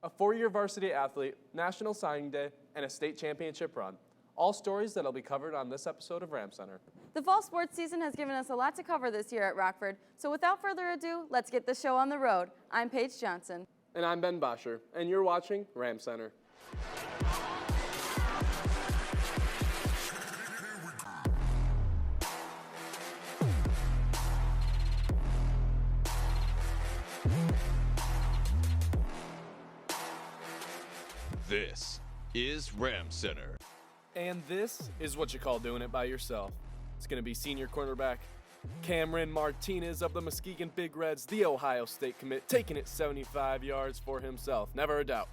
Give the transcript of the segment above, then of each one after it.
a four-year varsity athlete, National Signing Day, and a state championship run. All stories that'll be covered on this episode of Ram Center. The fall sports season has given us a lot to cover this year at Rockford, so without further ado, let's get the show on the road. I'm Paige Johnson. And I'm Ben Boscher, and you're watching Ram Center. This is Ram Center. And this is what you call doing it by yourself. It's going to be senior cornerback Cameron Martinez of the Muskegon Big Reds, the Ohio State commit, taking it 75 yards for himself. Never a doubt.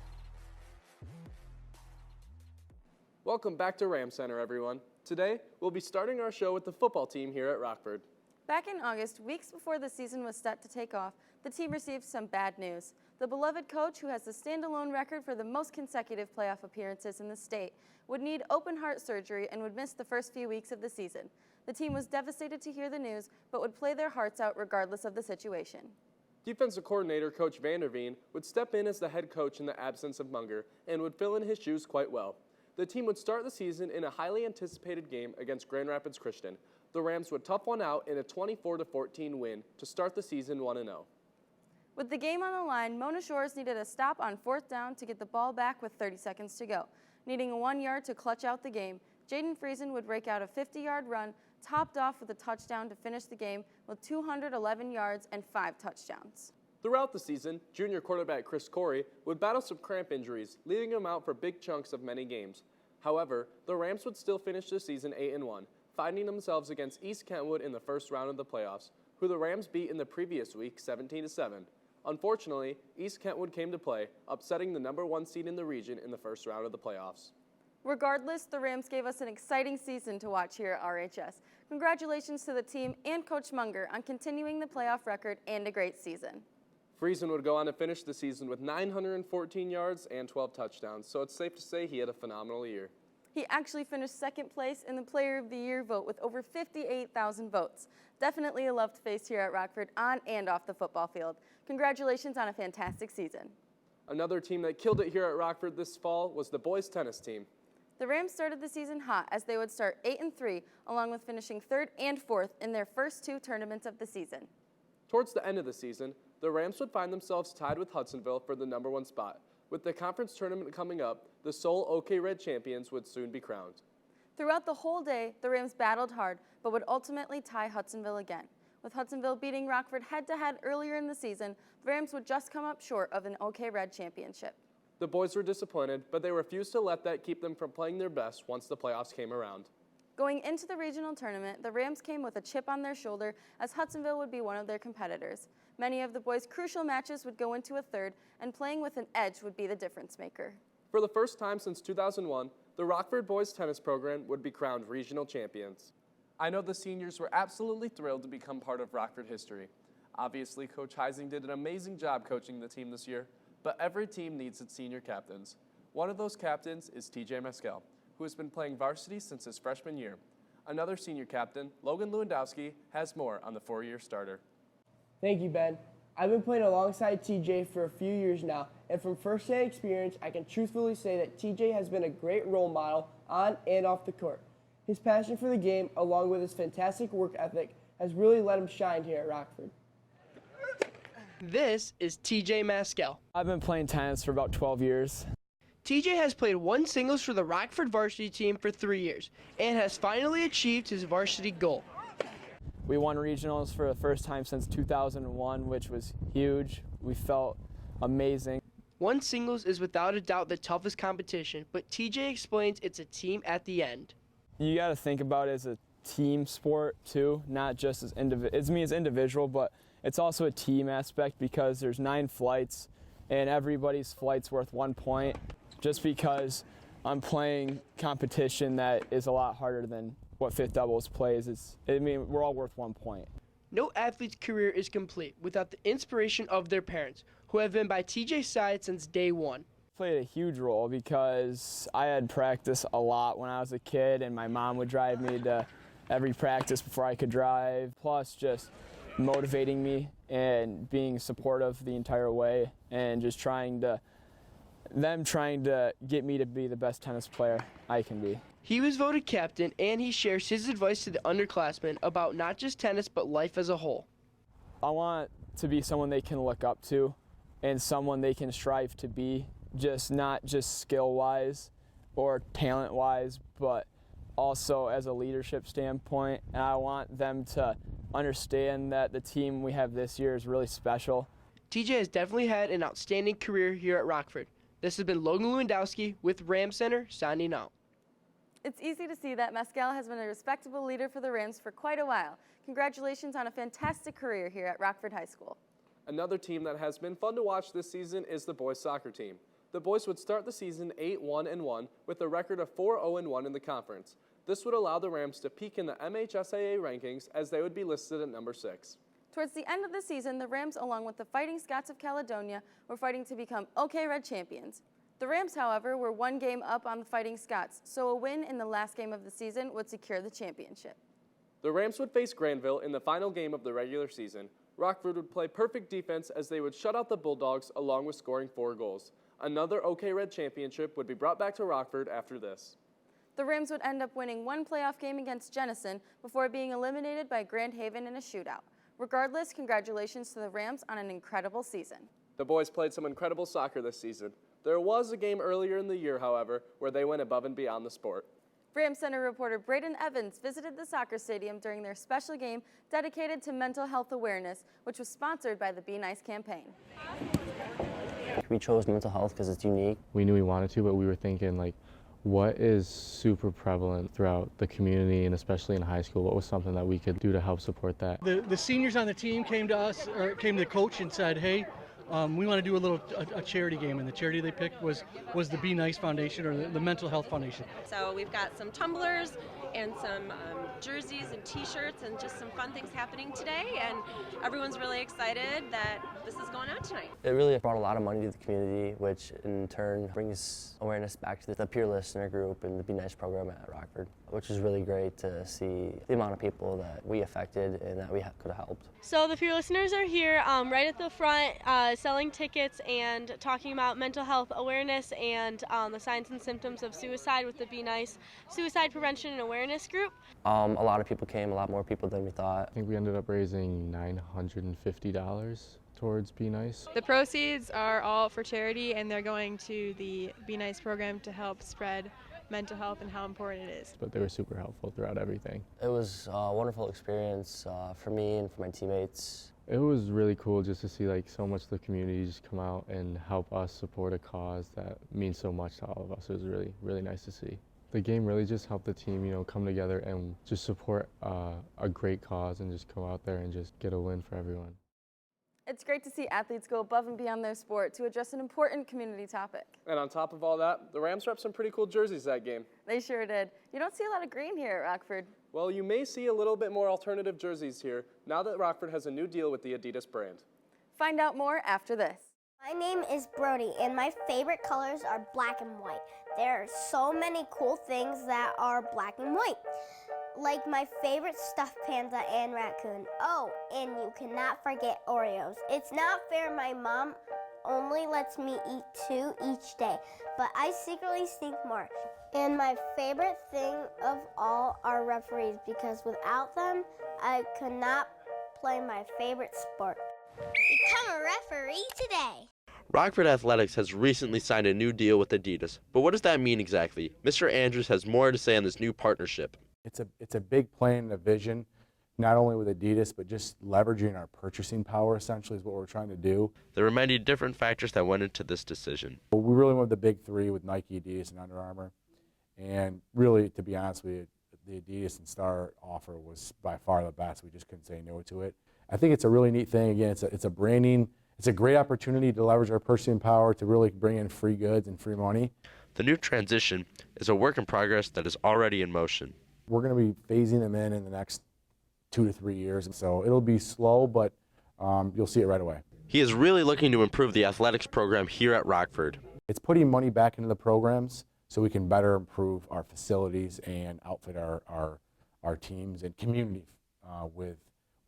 Welcome back to Ram Center, everyone. Today, we'll be starting our show with the football team here at Rockford. Back in August, weeks before the season was set to take off, the team received some bad news. The beloved coach, who has the standalone record for the most consecutive playoff appearances in the state, would need open heart surgery and would miss the first few weeks of the season. The team was devastated to hear the news, but would play their hearts out regardless of the situation. Defensive coordinator Coach Vanderveen would step in as the head coach in the absence of Munger and would fill in his shoes quite well. The team would start the season in a highly anticipated game against Grand Rapids Christian. The Rams would tough one out in a 24-14 win to start the season 1-0. With the game on the line, Mona Shores needed a stop on fourth down to get the ball back with 30 seconds to go. Needing a 1 yard to clutch out the game, Jaden Friesen would rake out a 50-yard run, topped off with a touchdown to finish the game with 211 yards and 5 touchdowns. Throughout the season, junior quarterback Chris Corey would battle some cramp injuries, leaving him out for big chunks of many games. However, the Rams would still finish the season 8-1, finding themselves against East Kentwood in the first round of the playoffs, who the Rams beat in the previous week 17-7. Unfortunately, East Kentwood came to play, upsetting the number 1 seed in the region in the first round of the playoffs. Regardless, the Rams gave us an exciting season to watch here at RHS. Congratulations to the team and Coach Munger on continuing the playoff record and a great season. Friesen would go on to finish the season with 914 yards and 12 touchdowns, so it's safe to say he had a phenomenal year. He actually finished second place in the Player of the Year vote with over 58,000 votes. Definitely a loved face here at Rockford on and off the football field. Congratulations on a fantastic season. Another team that killed it here at Rockford this fall was the boys tennis team. The Rams started the season hot as they would start 8-3, along with finishing 3rd and 4th in their first 2 tournaments of the season. Towards the end of the season, the Rams would find themselves tied with Hudsonville for the number 1 spot. With the conference tournament coming up, the sole OK Red champions would soon be crowned. Throughout the whole day, the Rams battled hard, but would ultimately tie Hudsonville again. With Hudsonville beating Rockford head-to-head earlier in the season, the Rams would just come up short of an OK Red championship. The boys were disappointed, but they refused to let that keep them from playing their best once the playoffs came around. Going into the regional tournament, the Rams came with a chip on their shoulder as Hudsonville would be one of their competitors. Many of the boys' crucial matches would go into a third, and playing with an edge would be the difference maker. For the first time since 2001, the Rockford boys tennis program would be crowned regional champions. I know the seniors were absolutely thrilled to become part of Rockford history. Obviously, Coach Heising did an amazing job coaching the team this year, but every team needs its senior captains. One of those captains is TJ Mescal, who has been playing varsity since his freshman year. Another senior captain, Logan Lewandowski, has more on the 4-year starter. Thank you, Ben. I've been playing alongside TJ for a few years now, and from first-hand experience, I can truthfully say that TJ has been a great role model on and off the court. His passion for the game, along with his fantastic work ethic, has really let him shine here at Rockford. This is TJ Mescal. I've been playing tennis for about 12 years. TJ has played 1 singles for the Rockford varsity team for 3 years and has finally achieved his varsity goal. We won regionals for the first time since 2001, which was huge. We felt amazing. 1 singles is without a doubt the toughest competition, but TJ explains it's a team at the end. You got to think about it as a team sport too, not just as individual, but it's also a team aspect because there's 9 flights and everybody's flight's worth 1 point. Just because I'm playing competition that is a lot harder than what fifth doubles plays, we're all worth 1 point. No athlete's career is complete without the inspiration of their parents, who have been by TJ's side since day one. Played a huge role because I had practice a lot when I was a kid, and my mom would drive me to every practice before I could drive, plus just motivating me and being supportive the entire way and just trying to them trying to get me to be the best tennis player I can be. He was voted captain, and he shares his advice to the underclassmen about not just tennis, but life as a whole. I want to be someone they can look up to and someone they can strive to be, not just skill-wise or talent-wise, but also as a leadership standpoint. And I want them to understand that the team we have this year is really special. TJ has definitely had an outstanding career here at Rockford. This has been Logan Lewandowski with Ram Center, signing out. It's easy to see that Mescal has been a respectable leader for the Rams for quite a while. Congratulations on a fantastic career here at Rockford High School. Another team that has been fun to watch this season is the boys soccer team. The boys would start the season 8-1-1 with a record of 4-0-1 in the conference. This would allow the Rams to peak in the MHSAA rankings as they would be listed at number 6. Towards the end of the season, the Rams, along with the Fighting Scots of Caledonia, were fighting to become OK Red champions. The Rams, however, were one game up on the Fighting Scots, so a win in the last game of the season would secure the championship. The Rams would face Granville in the final game of the regular season. Rockford would play perfect defense as they would shut out the Bulldogs along with scoring 4 goals. Another OK Red championship would be brought back to Rockford after this. The Rams would end up winning one playoff game against Jenison before being eliminated by Grand Haven in a shootout. Regardless, congratulations to the Rams on an incredible season. The boys played some incredible soccer this season. There was a game earlier in the year, however, where they went above and beyond the sport. Ram Center reporter Braden Evans visited the soccer stadium during their special game dedicated to mental health awareness, which was sponsored by the Be Nice campaign. We chose mental health because it's unique. We knew we wanted to, but we were thinking, like, what is super prevalent throughout the community and especially in high school? What was something that we could do to help support that? The seniors on the team came to us, or came to the coach and said, hey, we want to do a charity game, and the charity they picked was the Be Nice Foundation, or the Mental Health Foundation. So we've got some tumblers and some jerseys and t-shirts and just some fun things happening today, and everyone's really excited that this is going on tonight. It really brought a lot of money to the community, which in turn brings awareness back to the peer listener group and the Be Nice program at Rockford, which is really great to see the amount of people that we affected and that we could have helped. So the peer listeners are here right at the front selling tickets and talking about mental health awareness and the signs and symptoms of suicide with the Be Nice Suicide Prevention and Awareness Group. A lot of people came, a lot more people than we thought. I think we ended up raising $950 towards Be Nice. The proceeds are all for charity, and they're going to the Be Nice program to help spread mental health and how important it is. But they were super helpful throughout everything. It was a wonderful experience for me and for my teammates. It was really cool just to see like so much of the community just come out and help us support a cause that means so much to all of us. It was really, really nice to see. The game really just helped the team, come together and just support a great cause and just come out there and just get a win for everyone. It's great to see athletes go above and beyond their sport to address an important community topic. And on top of all that, the Rams rep some pretty cool jerseys that game. They sure did. You don't see a lot of green here at Rockford. Well, you may see a little bit more alternative jerseys here now that Rockford has a new deal with the Adidas brand. Find out more after this. My name is Brody, and my favorite colors are black and white. There are so many cool things that are black and white, like my favorite stuffed panda and raccoon. Oh, and you cannot forget Oreos. It's not fair my mom only lets me eat 2 each day, but I secretly sneak more. And my favorite thing of all are referees, because without them, I could not play my favorite sport. Become a referee today. Rockford Athletics has recently signed a new deal with Adidas, but what does that mean exactly? Mr. Andrews has more to say on this new partnership. It's a big plan and a vision, not only with Adidas, but just leveraging our purchasing power, essentially, is what we're trying to do. There are many different factors that went into this decision. We really went with the big three with Nike, Adidas, and Under Armour. And really, to be honest with you, the Adidas and Star offer was by far the best. We just couldn't say no to it. I think it's a really neat thing. Again, it's a branding. It's a great opportunity to leverage our purchasing power to really bring in free goods and free money. The new transition is a work in progress that is already in motion. We're going to be phasing them in the next 2 to 3 years, so it'll be slow, but you'll see it right away. He is really looking to improve the athletics program here at Rockford. It's putting money back into the programs so we can better improve our facilities and outfit our teams and community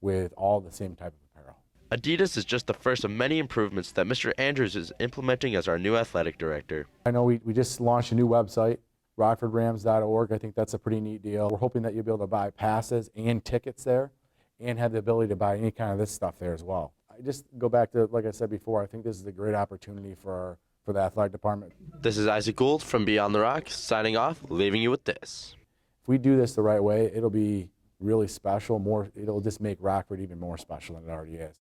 with all the same type of apparel. Adidas is just the first of many improvements that Mr. Andrews is implementing as our new athletic director. I know we just launched a new website, rockfordrams.org. I think that's a pretty neat deal. We're hoping that you'll be able to buy passes and tickets there and have the ability to buy any kind of this stuff there as well. I just go back to, like I said before, I think this is a great opportunity for the athletic department. This is Isaac Gould from Beyond the Rock, signing off, leaving you with this. If we do this the right way, it'll be really special. It'll just make Rockford even more special than it already is.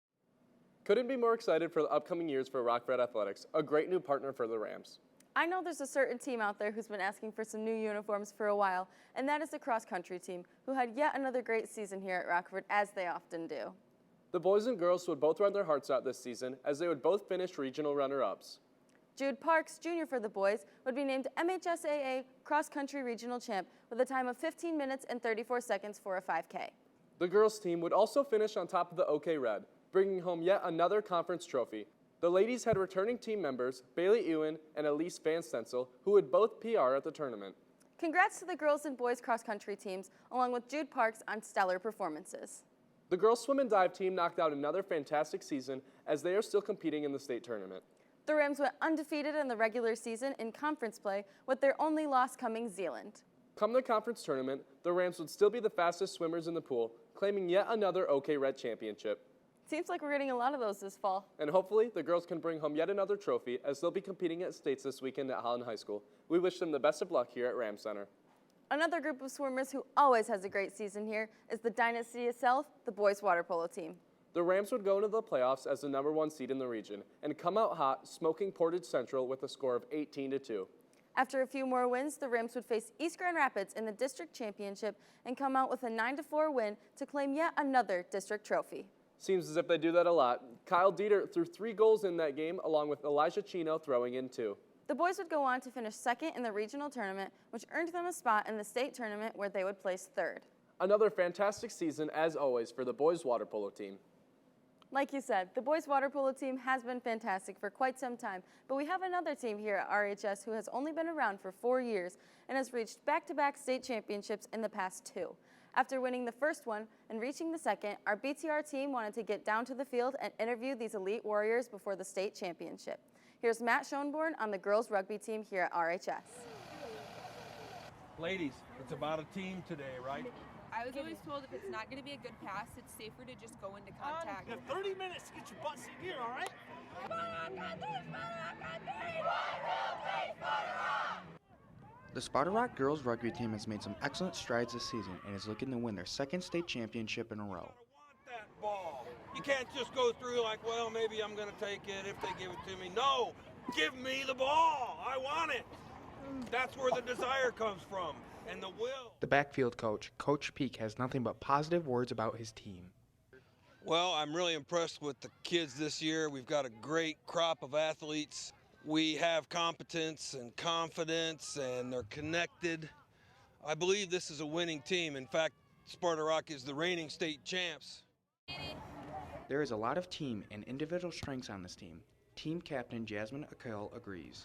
Couldn't be more excited for the upcoming years for Rockford Athletics, a great new partner for the Rams. I know there's a certain team out there who's been asking for some new uniforms for a while, and that is the cross-country team, who had yet another great season here at Rockford, as they often do. The boys and girls would both run their hearts out this season, as they would both finish regional runner-ups. Jude Parks, Jr. for the boys, would be named MHSAA cross-country regional champ with a time of 15 minutes and 34 seconds for a 5K. The girls' team would also finish on top of the OK Red, bringing home yet another conference trophy. The ladies had returning team members Bailey Ewan and Elise Van Stensel, who would both PR at the tournament. Congrats to the girls and boys cross-country teams, along with Jude Parks on stellar performances. The girls' swim and dive team knocked out another fantastic season, as they are still competing in the state tournament. The Rams went undefeated in the regular season in conference play, with their only loss coming Zeeland. Come the conference tournament, the Rams would still be the fastest swimmers in the pool, claiming yet another OK Red championship. Seems like we're getting a lot of those this fall. And hopefully, the girls can bring home yet another trophy, as they'll be competing at states this weekend at Holland High School. We wish them the best of luck here at Ram Center. Another group of swimmers who always has a great season here is the dynasty itself, the boys water polo team. The Rams would go into the playoffs as the #1 seed in the region and come out hot, smoking Portage Central with a score of 18-2. After a few more wins, the Rams would face East Grand Rapids in the district championship and come out with a 9-4 win to claim yet another district trophy. Seems as if they do that a lot. Kyle Dieter threw 3 goals in that game, along with Elijah Chino throwing in 2. The boys would go on to finish second in the regional tournament, which earned them a spot in the state tournament where they would place third. Another fantastic season, as always, for the boys water polo team. Like you said, the boys water polo team has been fantastic for quite some time, but we have another team here at RHS who has only been around for 4 years and has reached back-to-back state championships in the past 2. After winning the first one and reaching the second, our BTR team wanted to get down to the field and interview these elite warriors before the state championship. Here's Matt Schoenborn on the girls rugby team here at RHS. Ladies, it's about a team today, right? I was always told if it's not going to be a good pass, it's safer to just go into contact. You have 30 minutes to get your butts in gear, all right? The Sparta Rock girls rugby team has made some excellent strides this season and is looking to win their second state championship in a row. That ball. You can't just go through like, well, maybe I'm going to take it if they give it to me. No, give me the ball. I want it. That's where the desire comes from. And the will. The backfield coach, Coach Peak, has nothing but positive words about his team. Well, I'm really impressed with the kids this year. We've got a great crop of athletes. We have competence and confidence, and they're connected. I believe this is a winning team. In fact, Sparta Rock is the reigning state champs. There is a lot of team and individual strengths on this team. Team captain Jasmine Akil agrees.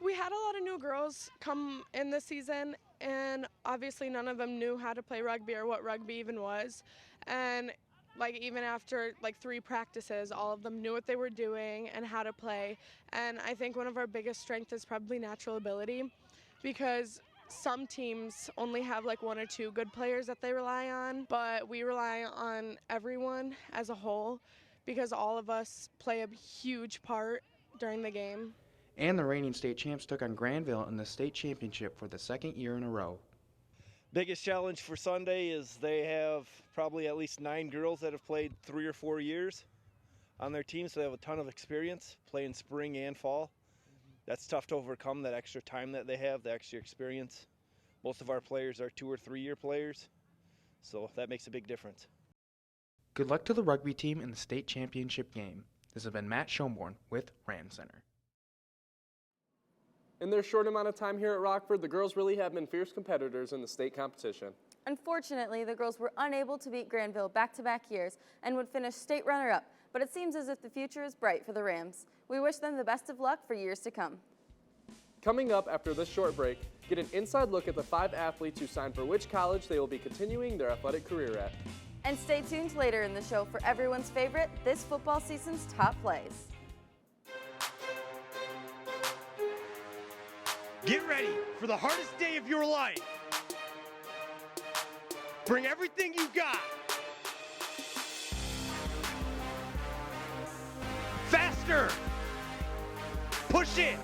We had a lot of new girls come in this season, and obviously none of them knew how to play rugby or what rugby even was. And even after 3 practices, all of them knew what they were doing and how to play. And I think one of our biggest strengths is probably natural ability, because some teams only have 1 or 2 good players that they rely on, but we rely on everyone as a whole, because all of us play a huge part during the game. And the reigning state champs took on Granville in the state championship for the 2nd year in a row. Biggest challenge for Sunday is they have probably at least 9 girls that have played 3 or 4 years on their team, so they have a ton of experience playing spring and fall. That's tough to overcome, that extra time that they have, the extra experience. Most of our players are 2 or 3 year players, so that makes a big difference. Good luck to the rugby team in the state championship game. This has been Matt Schoenborn with Ram Center. In their short amount of time here at Rockford, the girls really have been fierce competitors in the state competition. Unfortunately, the girls were unable to beat Granville back-to-back years and would finish state runner-up, but it seems as if the future is bright for the Rams. We wish them the best of luck for years to come. Coming up after this short break, get an inside look at the 5 athletes who signed for which college they will be continuing their athletic career at. And stay tuned later in the show for everyone's favorite this football season's top plays. Get ready for the hardest day of your life. Bring everything you got. Faster. Push it.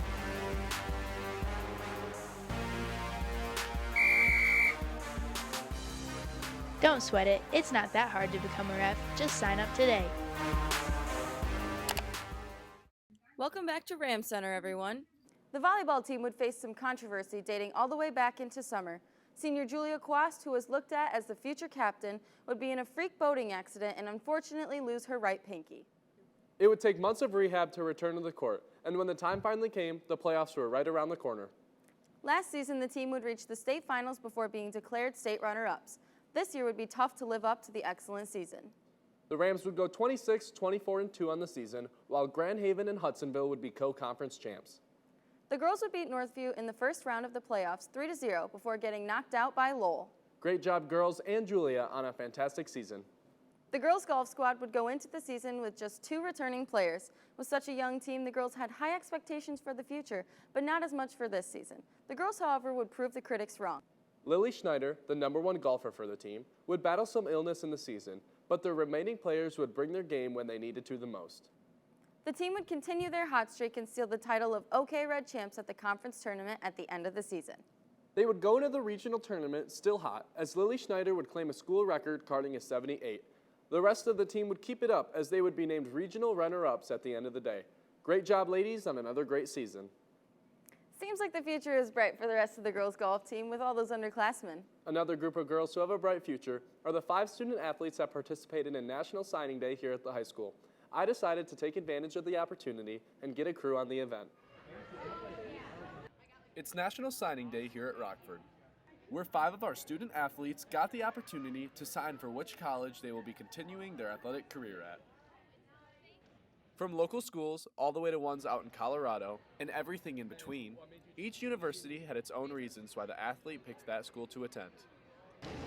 Don't sweat it. It's not that hard to become a ref. Just sign up today. Welcome back to Ram Center, everyone. The volleyball team would face some controversy dating all the way back into summer. Senior Julia Quast, who was looked at as the future captain, would be in a freak boating accident and unfortunately lose her right pinky. It would take months of rehab to return to the court, and when the time finally came, the playoffs were right around the corner. Last season, the team would reach the state finals before being declared state runner-ups. This year would be tough to live up to the excellent season. The Rams would go 26, 24-2 on the season, while Grand Haven and Hudsonville would be co-conference champs. The girls would beat Northview in the first round of the playoffs 3-0 before getting knocked out by Lowell. Great job, girls and Julia, on a fantastic season. The girls' golf squad would go into the season with just 2 returning players. With such a young team, the girls had high expectations for the future, but not as much for this season. The girls, however, would prove the critics wrong. Lily Schneider, the #1 golfer for the team, would battle some illness in the season, but the remaining players would bring their game when they needed to the most. The team would continue their hot streak and steal the title of OK Red Champs at the conference tournament at the end of the season. They would go into the regional tournament still hot, as Lily Schneider would claim a school record, carding a 78. The rest of the team would keep it up, as they would be named regional runner-ups at the end of the day. Great job, ladies, on another great season. Seems like the future is bright for the rest of the girls' golf team with all those underclassmen. Another group of girls who have a bright future are the 5 student athletes that participated in National Signing Day here at the high school. I decided to take advantage of the opportunity and get a crew on the event. It's National Signing Day here at Rockford, where 5 of our student athletes got the opportunity to sign for which college they will be continuing their athletic career at. From local schools all the way to ones out in Colorado and everything in between, each university had its own reasons why the athlete picked that school to attend.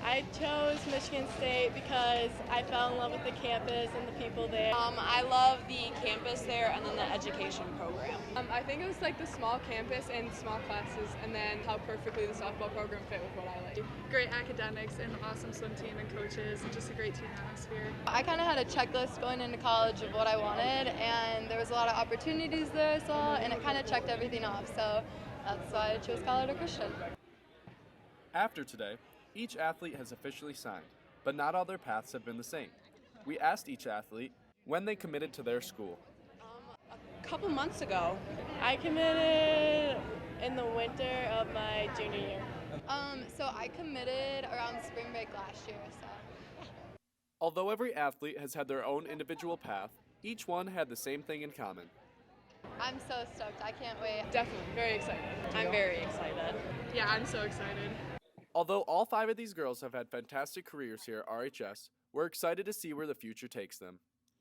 I chose Michigan State because I fell in love with the campus and the people there. I love the campus there and then the education program. I think it was like the small campus and small classes, and then how perfectly the softball program fit with what I like. Great academics and awesome swim team and coaches and just a great team atmosphere. I kind of had a checklist going into college of what I wanted, and there was a lot of opportunities there I saw, and it kind of checked everything off, so that's why I chose Colorado Christian. After today, each athlete has officially signed, but not all their paths have been the same. We asked each athlete when they committed to their school. A couple months ago. I committed in the winter of my junior year. So I committed around spring break last year, so. Although every athlete has had their own individual path, each one had the same thing in common. I'm so stoked. I can't wait. Definitely, very excited. I'm very excited. Yeah, I'm so excited. Although all 5 of these girls have had fantastic careers here at RHS, we're excited to see where the future takes them.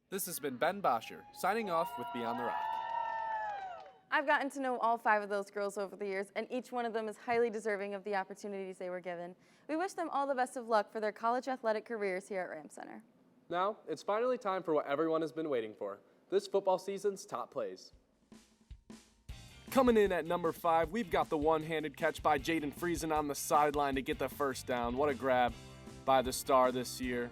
This has been Ben Boscher, signing off with Beyond the Rock. I've gotten to know all 5 of those girls over the years, and each one of them is highly deserving of the opportunities they were given. We wish them all the best of luck for their college athletic careers here at Ram Center. Now, it's finally time for what everyone has been waiting for, this football season's top plays. Coming in at number 5, we've got the one-handed catch by Jaden Friesen on the sideline to get the first down. What a grab by the star this year.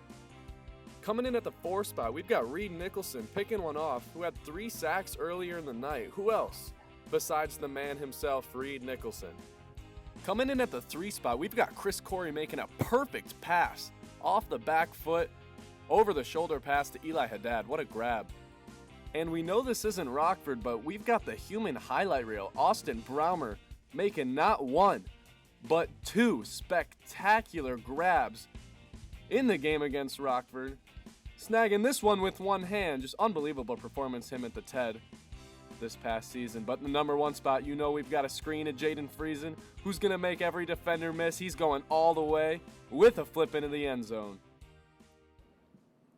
Coming in at the 4 spot, we've got Reed Nicholson picking one off, who had 3 sacks earlier in the night. Who else besides the man himself, Reed Nicholson? Coming in at the 3 spot, we've got Chris Corey making a perfect pass off the back foot, over the shoulder pass to Eli Haddad. What a grab. And we know this isn't Rockford, but we've got the human highlight reel, Austin Browmer, making not 1, but 2 spectacular grabs in the game against Rockford. Snagging this one with one hand. Just unbelievable performance him at the TED this past season. But the number 1 spot, you know we've got a screen at Jaden Friesen, who's going to make every defender miss. He's going all the way with a flip into the end zone.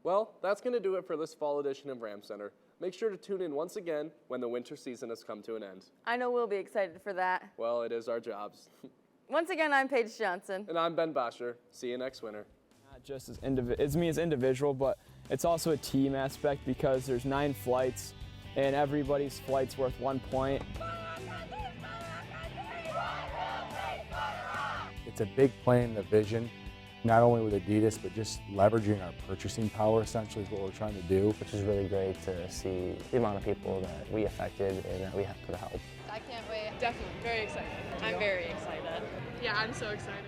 Well, that's going to do it for this fall edition of Ram Center. Make sure to tune in once again when the winter season has come to an end. I know we'll be excited for that. Well, it is our jobs. Once again, I'm Paige Johnson. And I'm Ben Boscher. See you next winter. just as it's me as individual, but it's also a team aspect because there's 9 flights and everybody's flight's worth 1 point. It's a big plan and a vision, not only with Adidas, but just leveraging our purchasing power essentially is what we're trying to do. Which is really great to see the amount of people that we affected and that we could help. I can't wait. Definitely, very excited. I'm very excited. Yeah, I'm so excited.